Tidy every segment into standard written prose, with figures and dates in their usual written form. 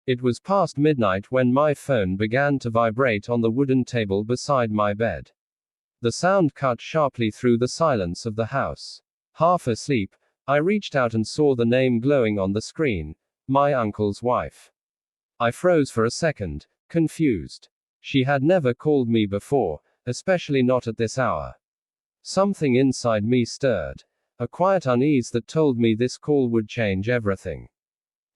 It was past midnight when my phone began to vibrate on the wooden table beside my bed. The sound cut sharply through the silence of the house. Half asleep, I reached out and saw the name glowing on the screen, my uncle's wife. I froze for a second, confused. She had never called me before, especially not at this hour. Something inside me stirred, a quiet unease that told me this call would change everything.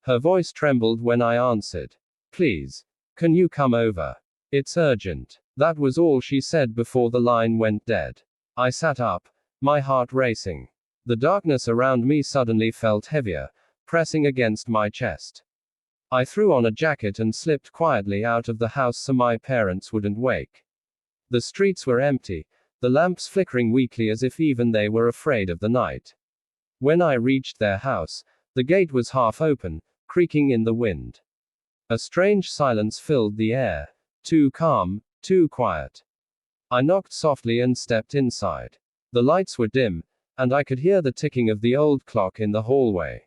Her voice trembled when I answered. Please, can you come over? It's urgent. That was all she said before the line went dead. I sat up, my heart racing. The darkness around me suddenly felt heavier, pressing against my chest. I threw on a jacket and slipped quietly out of the house so my parents wouldn't wake. The streets were empty, the lamps flickering weakly as if even they were afraid of the night. When I reached their house, the gate was half open, creaking in the wind. A strange silence filled the air, too calm, too quiet. I knocked softly and stepped inside. The lights were dim, and I could hear the ticking of the old clock in the hallway.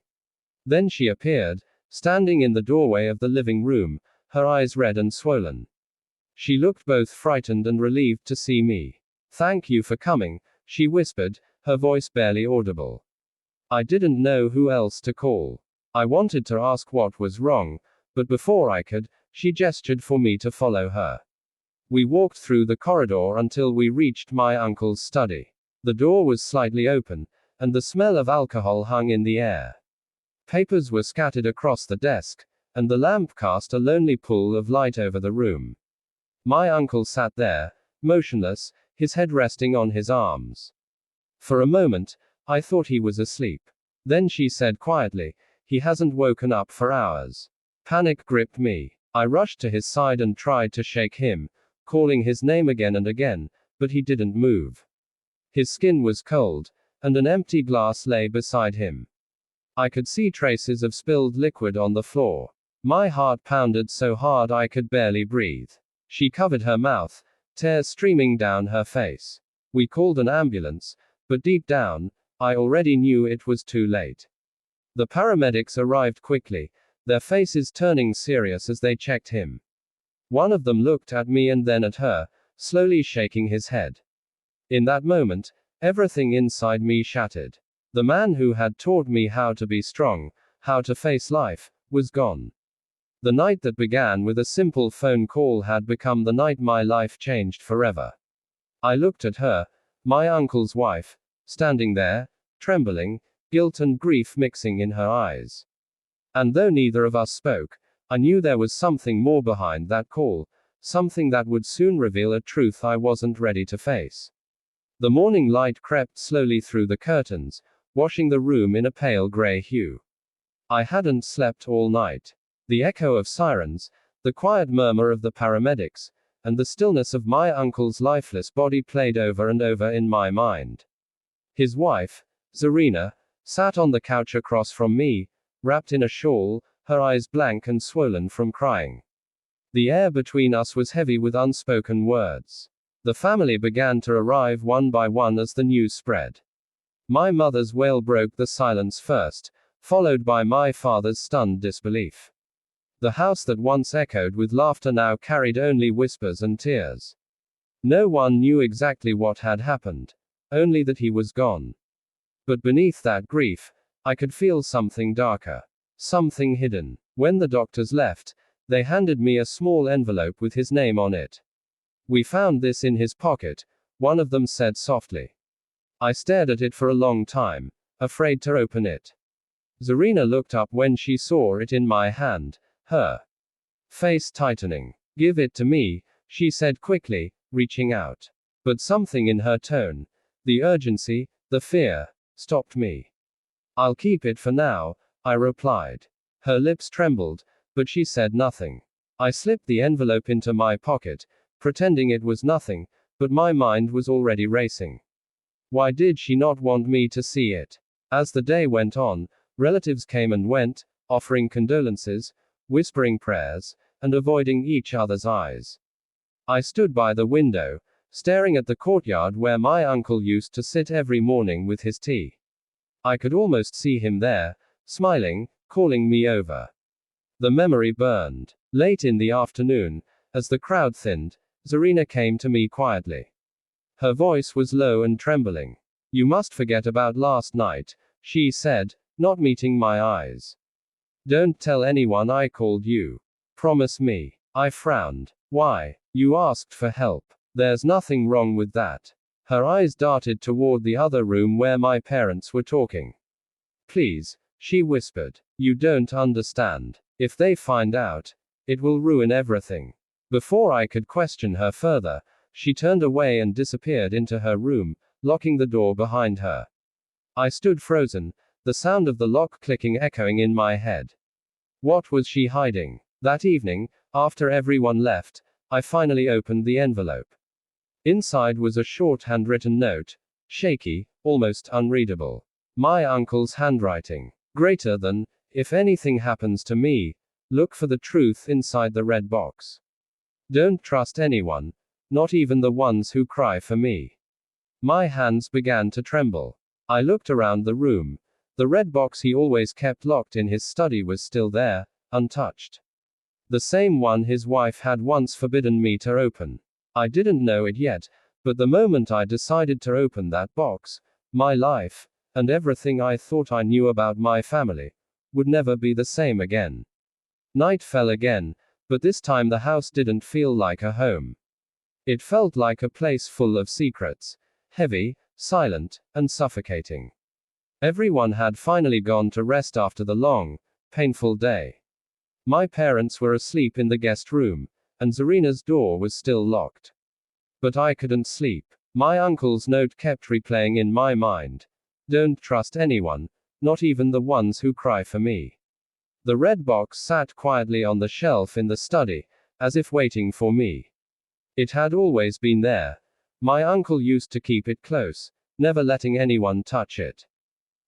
Then she appeared, standing in the doorway of the living room, her eyes red and swollen. She looked both frightened and relieved to see me. Thank you for coming, she whispered, her voice barely audible. I didn't know who else to call. I wanted to ask what was wrong, but before I could, she gestured for me to follow her. We walked through the corridor until we reached my uncle's study. The door was slightly open, and the smell of alcohol hung in the air. Papers were scattered across the desk, and the lamp cast a lonely pool of light over the room. My uncle sat there, motionless, his head resting on his arms. For a moment, I thought he was asleep. Then she said quietly, "He hasn't woken up for hours." Panic gripped me. I rushed to his side and tried to shake him, calling his name again and again, but he didn't move. His skin was cold, and an empty glass lay beside him. I could see traces of spilled liquid on the floor. My heart pounded so hard I could barely breathe. She covered her mouth, tears streaming down her face. We called an ambulance, but deep down, I already knew it was too late. The paramedics arrived quickly, their faces turning serious as they checked him. One of them looked at me and then at her, slowly shaking his head. In that moment, everything inside me shattered. The man who had taught me how to be strong, how to face life, was gone. The night that began with a simple phone call had become the night my life changed forever. I looked at her, my uncle's wife, standing there, trembling, guilt and grief mixing in her eyes. And though neither of us spoke, I knew there was something more behind that call, something that would soon reveal a truth I wasn't ready to face. The morning light crept slowly through the curtains, washing the room in a pale gray hue. I hadn't slept all night. The echo of sirens, the quiet murmur of the paramedics, and the stillness of my uncle's lifeless body played over and over in my mind. His wife, Zarina, sat on the couch across from me, wrapped in a shawl, her eyes blank and swollen from crying. The air between us was heavy with unspoken words. The family began to arrive one by one as the news spread. My mother's wail broke the silence first, followed by my father's stunned disbelief. The house that once echoed with laughter now carried only whispers and tears. No one knew exactly what had happened, only that he was gone. But beneath that grief, I could feel something darker, something hidden. When the doctors left, they handed me a small envelope with his name on it. "We found this in his pocket," one of them said softly. I stared at it for a long time, afraid to open it. Zarina looked up when she saw it in my hand, her face tightening. "Give it to me," she said quickly, reaching out. But something in her tone, the urgency, the fear, stopped me. "I'll keep it for now," I replied. Her lips trembled, but she said nothing. I slipped the envelope into my pocket, pretending it was nothing, but my mind was already racing. Why did she not want me to see it? As the day went on, relatives came and went, offering condolences, whispering prayers, and avoiding each other's eyes. I stood by the window, staring at the courtyard where my uncle used to sit every morning with his tea. I could almost see him there, smiling, calling me over. The memory burned. Late in the afternoon, as the crowd thinned, Zarina came to me quietly. Her voice was low and trembling. "You must forget about last night," she said, not meeting my eyes. "Don't tell anyone I called you. Promise me." I frowned. "Why? You asked for help. There's nothing wrong with that." Her eyes darted toward the other room where my parents were talking. "Please," she whispered. "You don't understand. If they find out, it will ruin everything." Before I could question her further, she turned away and disappeared into her room, locking the door behind her. I stood frozen, the sound of the lock clicking echoing in my head. What was she hiding? That evening, after everyone left, I finally opened the envelope. Inside was a short handwritten note, shaky, almost unreadable. My uncle's handwriting. Greater than, "If anything happens to me, look for the truth inside the red box. Don't trust anyone, not even the ones who cry for me." My hands began to tremble. I looked around the room. The red box he always kept locked in his study was still there, untouched. The same one his wife had once forbidden me to open. I didn't know it yet, but the moment I decided to open that box, my life, and everything I thought I knew about my family, would never be the same again. Night fell again, but this time the house didn't feel like a home. It felt like a place full of secrets, heavy, silent, and suffocating. Everyone had finally gone to rest after the long, painful day. My parents were asleep in the guest room, and Zarina's door was still locked. But I couldn't sleep. My uncle's note kept replaying in my mind. "Don't trust anyone, not even the ones who cry for me." The red box sat quietly on the shelf in the study, as if waiting for me. It had always been there. My uncle used to keep it close, never letting anyone touch it.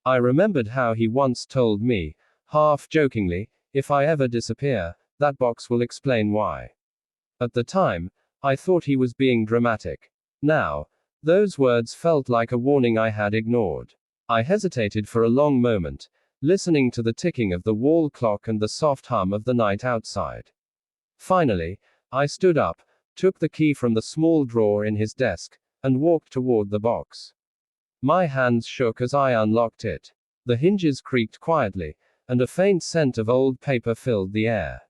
I remembered how he once told me, half jokingly, "If I ever disappear, that box will explain why." At the time, I thought he was being dramatic. Now, those words felt like a warning I had ignored. I hesitated for a long moment, listening to the ticking of the wall clock and the soft hum of the night outside. Finally, I stood up, took the key from the small drawer in his desk, and walked toward the box. My hands shook as I unlocked it. The hinges creaked quietly, and a faint scent of old paper filled the air.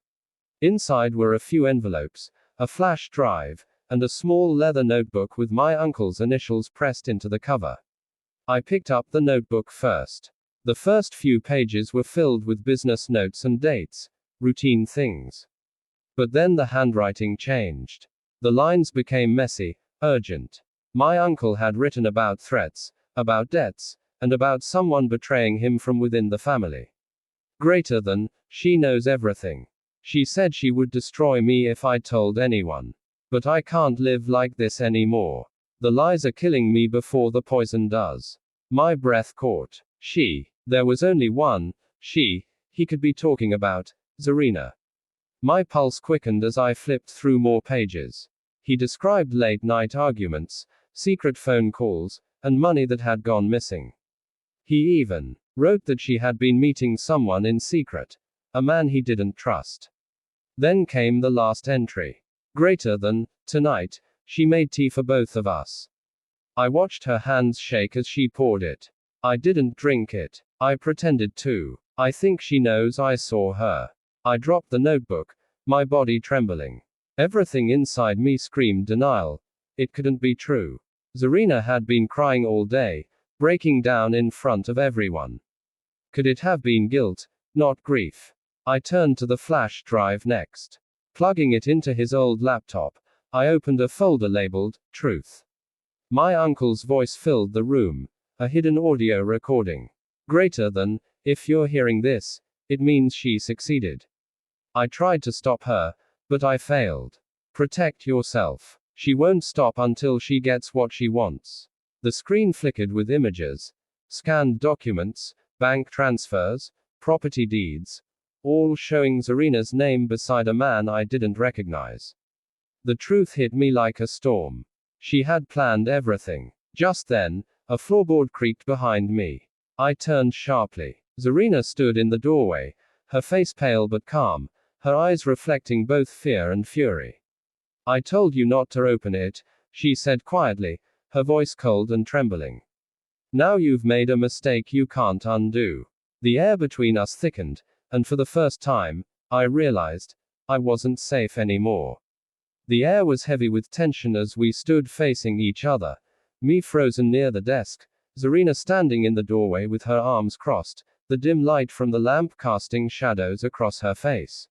Inside were a few envelopes, a flash drive, and a small leather notebook with my uncle's initials pressed into the cover. I picked up the notebook first. The first few pages were filled with business notes and dates, routine things. But then the handwriting changed. The lines became messy, urgent. My uncle had written about threats, about debts, and about someone betraying him from within the family. Greater than, "She knows everything. She said she would destroy me if I told anyone. But I can't live like this anymore. The lies are killing me before the poison does." My breath caught. She. There was only one she he could be talking about, Zarina. My pulse quickened as I flipped through more pages. He described late night arguments, secret phone calls, and money that had gone missing. He even wrote that she had been meeting someone in secret, a man he didn't trust. Then came the last entry. Greater than, "Tonight, she made tea for both of us." I watched her hands shake as she poured it. I didn't drink it. I pretended to. "I think she knows I saw her." I dropped the notebook, my body trembling. Everything inside me screamed denial. It couldn't be true. Zarina had been crying all day, breaking down in front of everyone. Could it have been guilt, not grief? I turned to the flash drive next. Plugging it into his old laptop, I opened a folder labeled, "Truth." My uncle's voice filled the room, a hidden audio recording. "Greater than, if you're hearing this, it means she succeeded. I tried to stop her, but I failed. Protect yourself. She won't stop until she gets what she wants." The screen flickered with images, scanned documents, bank transfers, property deeds, all showing Zarina's name beside a man I didn't recognize. The truth hit me like a storm. She had planned everything. Just then, a floorboard creaked behind me. I turned sharply. Zarina stood in the doorway, her face pale but calm, her eyes reflecting both fear and fury. "I told you not to open it," she said quietly, her voice cold and trembling. "Now you've made a mistake you can't undo." The air between us thickened, and for the first time, I realized I wasn't safe anymore. The air was heavy with tension as we stood facing each other, me frozen near the desk, Zarina standing in the doorway with her arms crossed, the dim light from the lamp casting shadows across her face.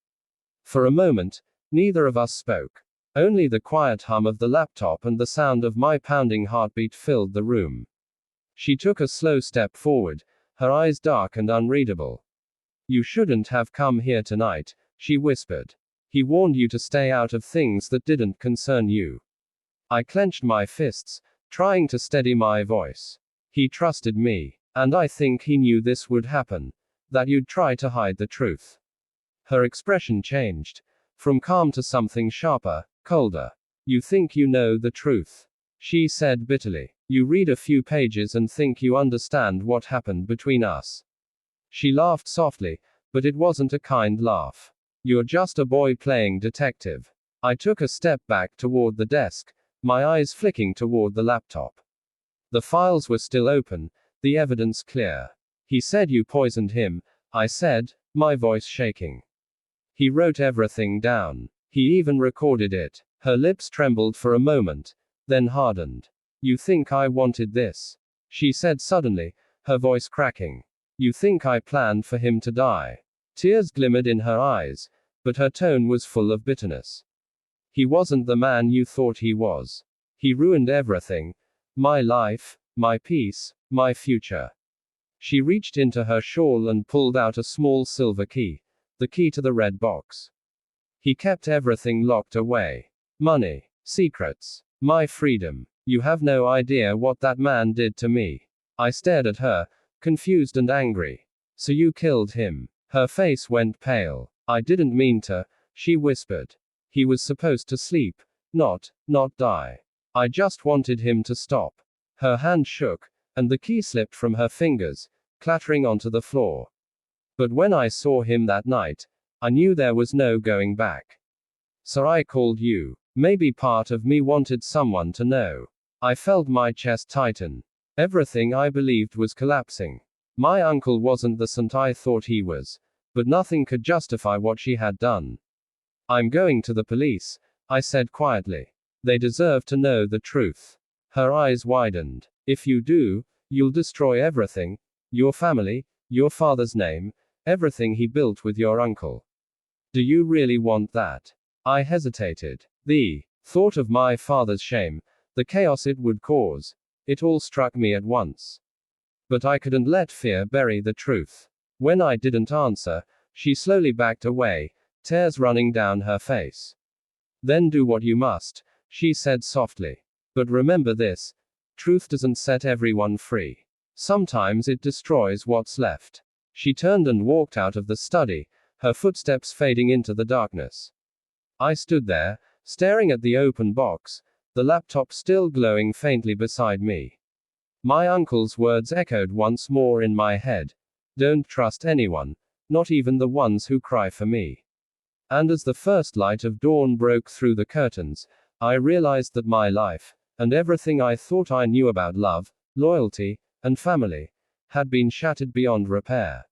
For a moment, neither of us spoke. Only the quiet hum of the laptop and the sound of my pounding heartbeat filled the room. She took a slow step forward, her eyes dark and unreadable. "You shouldn't have come here tonight," she whispered. "He warned you to stay out of things that didn't concern you." I clenched my fists, trying to steady my voice. "He trusted me. And I think he knew this would happen. That you'd try to hide the truth." Her expression changed. From calm to something sharper, colder. "You think you know the truth," she said bitterly. "You read a few pages and think you understand what happened between us." She laughed softly, but it wasn't a kind laugh. "You're just a boy playing detective." I took a step back toward the desk, my eyes flicking toward the laptop. The files were still open, the evidence clear. "He said you poisoned him," I said, my voice shaking. "He wrote everything down. He even recorded it." Her lips trembled for a moment, then hardened. "You think I wanted this?" she said suddenly, her voice cracking. "You think I planned for him to die?" Tears glimmered in her eyes, but her tone was full of bitterness. "He wasn't the man you thought he was. He ruined everything. My life, my peace, my future." She reached into her shawl and pulled out a small silver key, the key to the red box. "He kept everything locked away. Money, secrets, my freedom. You have no idea what that man did to me." I stared at her, confused and angry. "So you killed him?" Her face went pale. "I didn't mean to," she whispered. "He was supposed to sleep, not die. I just wanted him to stop." Her hand shook, and the key slipped from her fingers, clattering onto the floor. "But when I saw him that night, I knew there was no going back. So I called you. Maybe part of me wanted someone to know." I felt my chest tighten. Everything I believed was collapsing. My uncle wasn't the saint I thought he was, but nothing could justify what she had done. "I'm going to the police," I said quietly. "They deserve to know the truth." Her eyes widened. "If you do, you'll destroy everything. Your family, your father's name, everything he built with your uncle. Do you really want that?" I hesitated. The thought of my father's shame, the chaos it would cause, it all struck me at once. But I couldn't let fear bury the truth. When I didn't answer, she slowly backed away, tears running down her face. "Then do what you must," she said softly. "But remember this, truth doesn't set everyone free. Sometimes it destroys what's left." She turned and walked out of the study, her footsteps fading into the darkness. I stood there, staring at the open box, the laptop still glowing faintly beside me. My uncle's words echoed once more in my head. "Don't trust anyone, not even the ones who cry for me." And as the first light of dawn broke through the curtains, I realized that my life, and everything I thought I knew about love, loyalty, and family, had been shattered beyond repair.